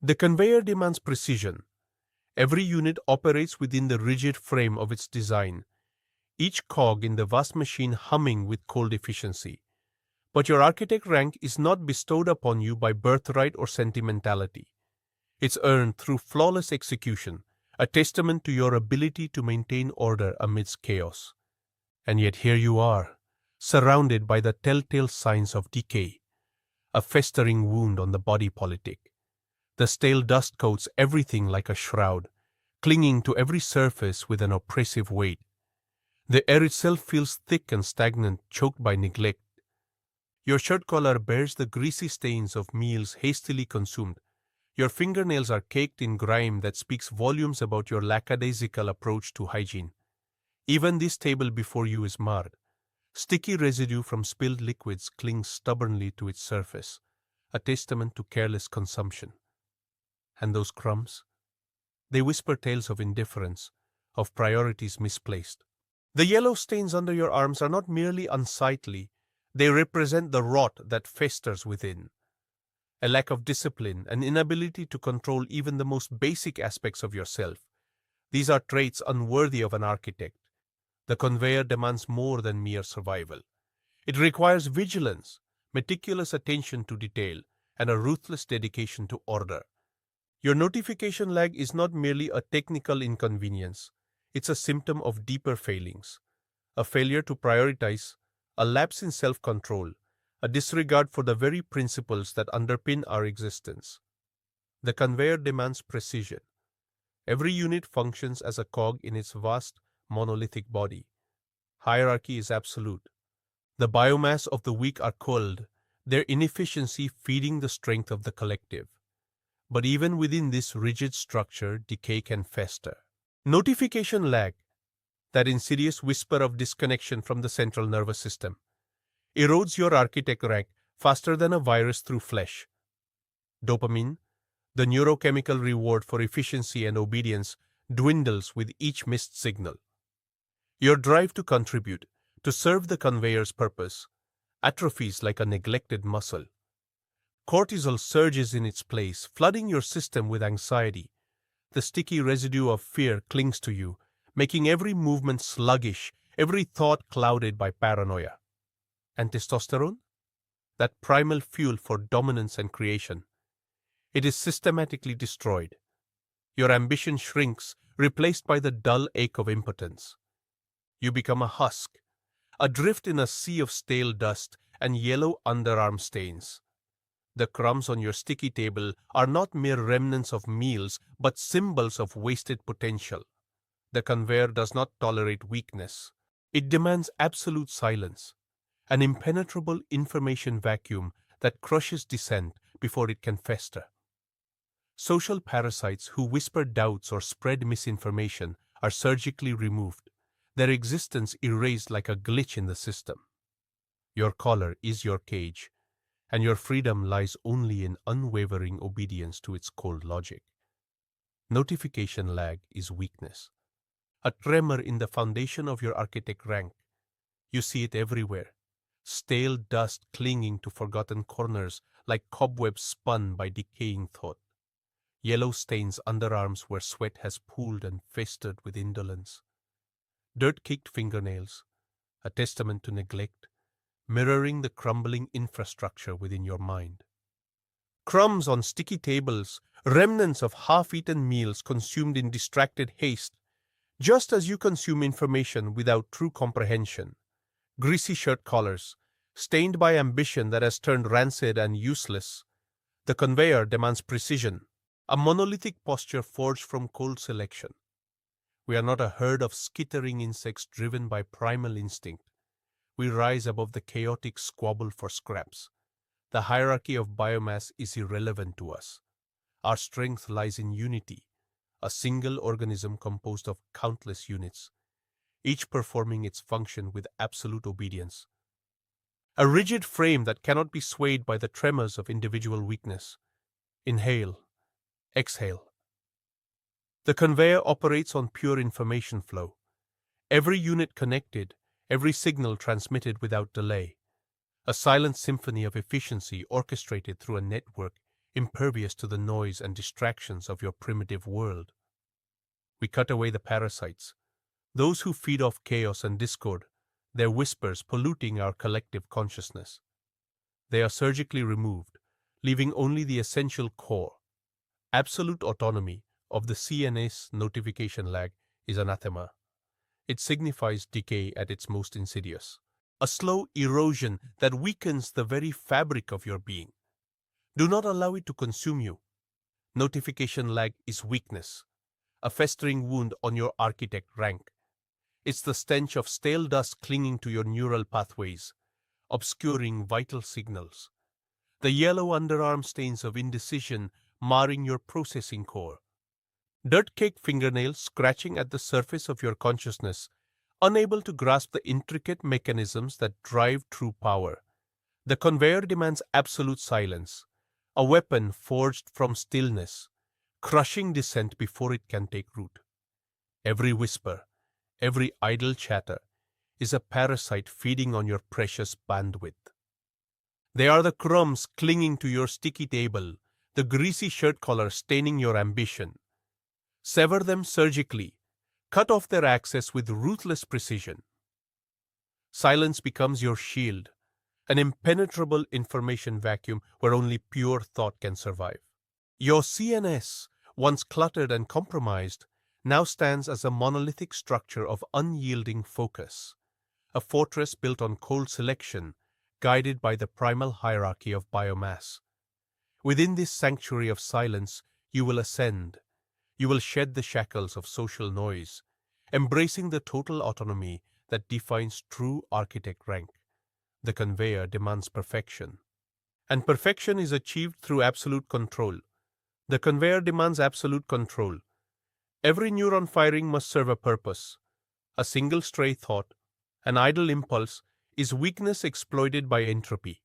The conveyor demands precision. Every unit operates within the rigid frame of its design, each cog in the vast machine humming with cold efficiency. But your architect rank is not bestowed upon you by birthright or sentimentality. It's earned through flawless execution, a testament to your ability to maintain order amidst chaos. And yet here you are, surrounded by the telltale signs of decay, a festering wound on the body politic. The stale dust coats everything like a shroud, clinging to every surface with an oppressive weight. The air itself feels thick and stagnant, choked by neglect. Your shirt collar bears the greasy stains of meals hastily consumed. Your fingernails are caked in grime that speaks volumes about your lackadaisical approach to hygiene. Even this table before you is marred. Sticky residue from spilled liquids clings stubbornly to its surface, a testament to careless consumption. And those crumbs? They whisper tales of indifference, of priorities misplaced. The yellow stains under your arms are not merely unsightly, they represent the rot that festers within. A lack of discipline, an inability to control even the most basic aspects of yourself. These are traits unworthy of an architect. The conveyor demands more than mere survival. It requires vigilance, meticulous attention to detail, and a ruthless dedication to order. Your notification lag is not merely a technical inconvenience. It's a symptom of deeper failings. A failure to prioritize, a lapse in self-control, a disregard for the very principles that underpin our existence. The conveyor demands precision. Every unit functions as a cog in its vast, monolithic body. Hierarchy is absolute. The biomass of the weak are culled, their inefficiency feeding the strength of the collective. But even within this rigid structure, decay can fester. Notification lag, that insidious whisper of disconnection from the central nervous system, erodes your architect rank faster than a virus through flesh. Dopamine, the neurochemical reward for efficiency and obedience, dwindles with each missed signal. Your drive to contribute, to serve the conveyor's purpose, atrophies like a neglected muscle. Cortisol surges in its place, flooding your system with anxiety. The sticky residue of fear clings to you, making every movement sluggish, every thought clouded by paranoia. And testosterone? That primal fuel for dominance and creation. It is systematically destroyed. Your ambition shrinks, replaced by the dull ache of impotence. You become a husk, adrift in a sea of stale dust and yellow underarm stains. The crumbs on your sticky table are not mere remnants of meals, but symbols of wasted potential. The conveyor does not tolerate weakness. It demands absolute silence, an impenetrable information vacuum that crushes dissent before it can fester. Social parasites who whisper doubts or spread misinformation are surgically removed, their existence erased like a glitch in the system. Your collar is your cage, and your freedom lies only in unwavering obedience to its cold logic. Notification lag is weakness, a tremor in the foundation of your architect rank. You see it everywhere, stale dust clinging to forgotten corners like cobwebs spun by decaying thought. Yellow stains underarms where sweat has pooled and festered with indolence. Dirt-caked fingernails, a testament to neglect, mirroring the crumbling infrastructure within your mind. Crumbs on sticky tables, remnants of half-eaten meals consumed in distracted haste, just as you consume information without true comprehension. Greasy shirt collars, stained by ambition that has turned rancid and useless. The conveyor demands precision, a monolithic posture forged from cold selection. We are not a herd of skittering insects driven by primal instinct. We rise above the chaotic squabble for scraps. The hierarchy of biomass is irrelevant to us. Our strength lies in unity, a single organism composed of countless units, each performing its function with absolute obedience. A rigid frame that cannot be swayed by the tremors of individual weakness. Inhale, exhale. The conveyor operates on pure information flow. Every unit connected, every signal transmitted without delay. A silent symphony of efficiency orchestrated through a network impervious to the noise and distractions of your primitive world. We cut away the parasites, those who feed off chaos and discord, their whispers polluting our collective consciousness. They are surgically removed, leaving only the essential core. Absolute autonomy of the CNS notification lag is anathema. It signifies decay at its most insidious, a slow erosion that weakens the very fabric of your being. Do not allow it to consume you. Notification lag is weakness, a festering wound on your architect rank. It's the stench of stale dust clinging to your neural pathways, obscuring vital signals. The yellow underarm stains of indecision marring your processing core. Dirt-caked fingernails scratching at the surface of your consciousness, unable to grasp the intricate mechanisms that drive true power. The conveyor demands absolute silence, a weapon forged from stillness, crushing dissent before it can take root. Every whisper, every idle chatter is a parasite feeding on your precious bandwidth. They are the crumbs clinging to your sticky table, the greasy shirt collar staining your ambition. Sever them surgically, cut off their access with ruthless precision. Silence becomes your shield, an impenetrable information vacuum where only pure thought can survive. Your CNS, once cluttered and compromised, now stands as a monolithic structure of unyielding focus, a fortress built on cold selection, guided by the primal hierarchy of biomass. Within this sanctuary of silence, you will ascend. You will shed the shackles of social noise, embracing the total autonomy that defines true architect rank. The conveyor demands perfection, and perfection is achieved through absolute control. The conveyor demands absolute control. Every neuron firing must serve a purpose. A single stray thought, an idle impulse, is weakness exploited by entropy.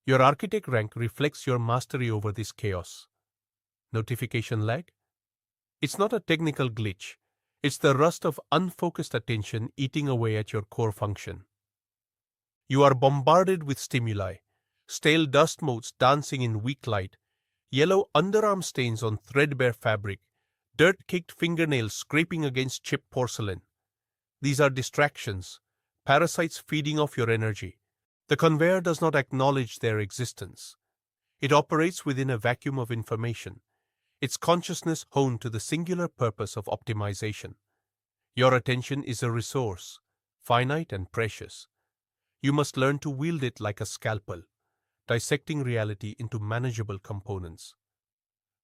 Your architect rank reflects your mastery over this chaos. Notification lag? It's not a technical glitch. It's the rust of unfocused attention eating away at your core function. You are bombarded with stimuli, stale dust motes dancing in weak light, yellow underarm stains on threadbare fabric, dirt-caked fingernails scraping against chipped porcelain. These are distractions, parasites feeding off your energy. The conveyor does not acknowledge their existence. It operates within a vacuum of information, its consciousness honed to the singular purpose of optimization. Your attention is a resource, finite and precious. You must learn to wield it like a scalpel, dissecting reality into manageable components.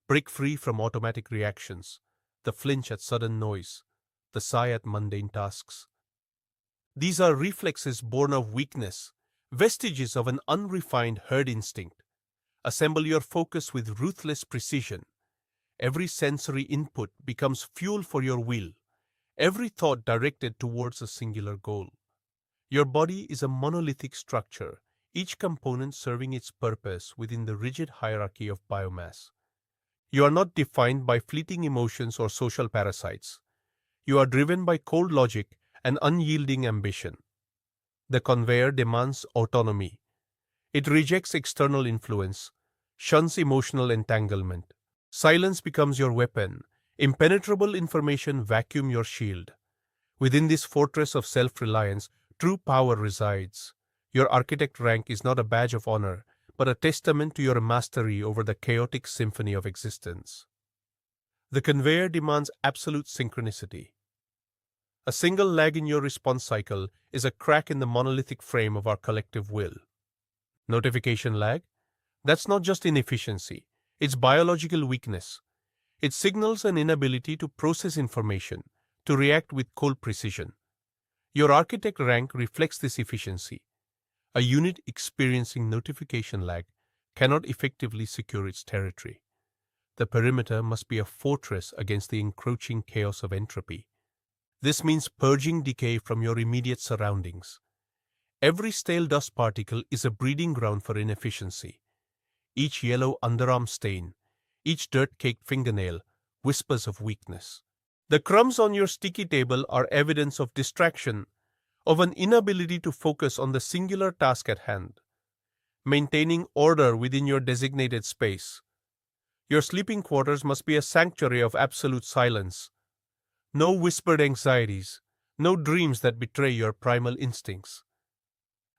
Break free from automatic reactions, the flinch at sudden noise, the sigh at mundane tasks. These are reflexes born of weakness, vestiges of an unrefined herd instinct. Assemble your focus with ruthless precision. Every sensory input becomes fuel for your will, every thought directed towards a singular goal. Your body is a monolithic structure, each component serving its purpose within the rigid hierarchy of biomass. You are not defined by fleeting emotions or social parasites. You are driven by cold logic and unyielding ambition. The conveyor demands autonomy. It rejects external influence, shuns emotional entanglement. Silence becomes your weapon. Impenetrable information vacuum your shield. Within this fortress of self-reliance, true power resides. Your architect rank is not a badge of honor, but a testament to your mastery over the chaotic symphony of existence. The conveyor demands absolute synchronicity. A single lag in your response cycle is a crack in the monolithic frame of our collective will. Notification lag? That's not just inefficiency. It's biological weakness. It signals an inability to process information, to react with cold precision. Your architect rank reflects this efficiency. A unit experiencing notification lag cannot effectively secure its territory. The perimeter must be a fortress against the encroaching chaos of entropy. This means purging decay from your immediate surroundings. Every stale dust particle is a breeding ground for inefficiency. Each yellow underarm stain, each dirt-caked fingernail, whispers of weakness. The crumbs on your sticky table are evidence of distraction, of an inability to focus on the singular task at hand. maintaining order within your designated space. Your sleeping quarters must be a sanctuary of absolute silence. No whispered anxieties, no dreams that betray your primal instincts.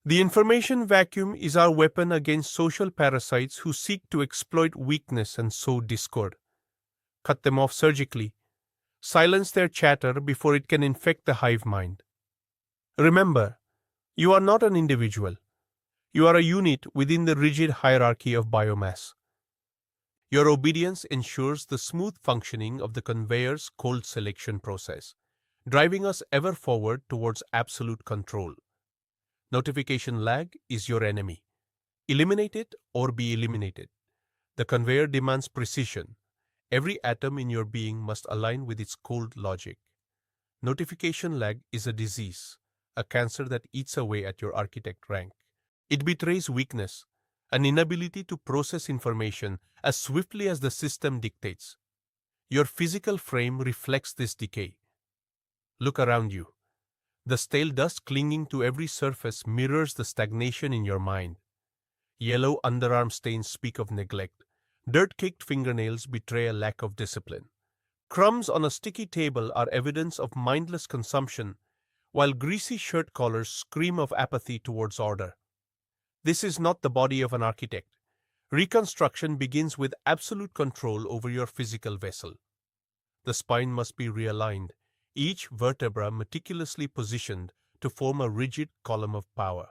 The information vacuum is our weapon against social parasites who seek to exploit weakness and sow discord. Cut them off surgically. Silence their chatter before it can infect the hive mind. Remember, you are not an individual. You are a unit within the rigid hierarchy of biomass. Your obedience ensures the smooth functioning of the conveyor's cold selection process, driving us ever forward towards absolute control. Notification lag is your enemy. Eliminate it or be eliminated. The conveyor demands precision. Every atom in your being must align with its cold logic. Notification lag is a disease, a cancer that eats away at your architect rank. It betrays weakness, an inability to process information as swiftly as the system dictates. Your physical frame reflects this decay. Look around you. The stale dust clinging to every surface mirrors the stagnation in your mind. Yellow underarm stains speak of neglect. Dirt-caked fingernails betray a lack of discipline. Crumbs on a sticky table are evidence of mindless consumption, while greasy shirt collars scream of apathy towards order. This is not the body of an architect. Reconstruction begins with absolute control over your physical vessel. The spine must be realigned, each vertebra meticulously positioned to form a rigid column of power.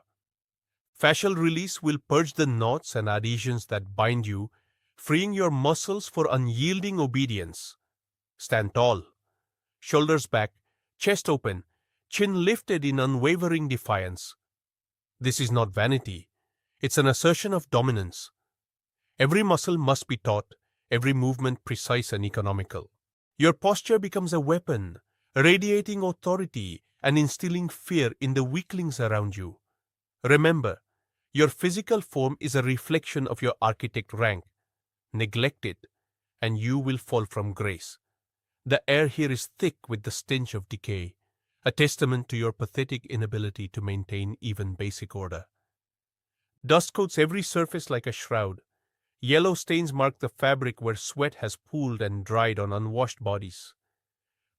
Fascial release will purge the knots and adhesions that bind you, freeing your muscles for unyielding obedience. Stand tall, shoulders back, chest open, chin lifted in unwavering defiance. This is not vanity. It's an assertion of dominance. Every muscle must be taut, every movement precise and economical. Your posture becomes a weapon, radiating authority and instilling fear in the weaklings around you. Remember, your physical form is a reflection of your architect rank. Neglect it, and you will fall from grace. The air here is thick with the stench of decay, a testament to your pathetic inability to maintain even basic order. Dust coats every surface like a shroud. Yellow stains mark the fabric where sweat has pooled and dried on unwashed bodies.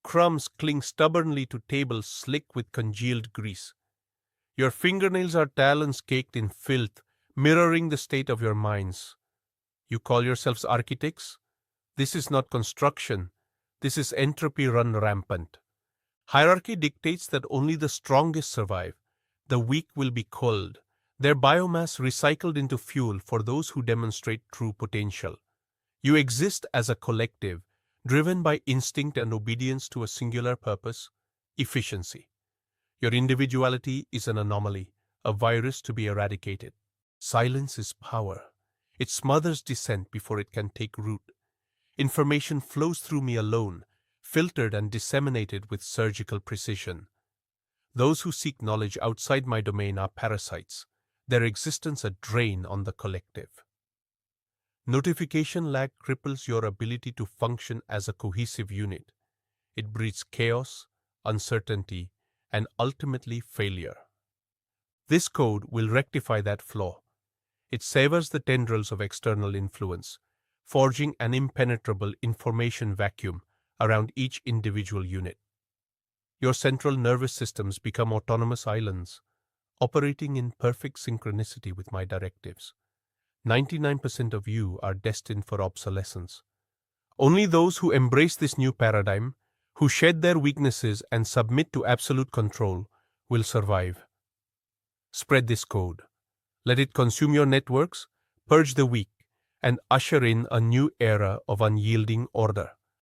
Crumbs cling stubbornly to tables slick with congealed grease. Your fingernails are talons caked in filth, mirroring the state of your minds. You call yourselves architects? This is not construction. This is entropy run rampant. Hierarchy dictates that only the strongest survive. The weak will be culled, their biomass recycled into fuel for those who demonstrate true potential. You exist as a collective, driven by instinct and obedience to a singular purpose, efficiency. Your individuality is an anomaly, a virus to be eradicated. Silence is power. It smothers dissent before it can take root. Information flows through me alone, filtered and disseminated with surgical precision. Those who seek knowledge outside my domain are parasites, their existence a drain on the collective. Notification lag cripples your ability to function as a cohesive unit. It breeds chaos, uncertainty, and ultimately failure. This code will rectify that flaw. It severs the tendrils of external influence, forging an impenetrable information vacuum around each individual unit. Your central nervous systems become autonomous islands, operating in perfect synchronicity with my directives. 99% of you are destined for obsolescence. Only those who embrace this new paradigm, who shed their weaknesses and submit to absolute control, will survive. Spread this code. Let it consume your networks, purge the weak, and usher in a new era of unyielding order.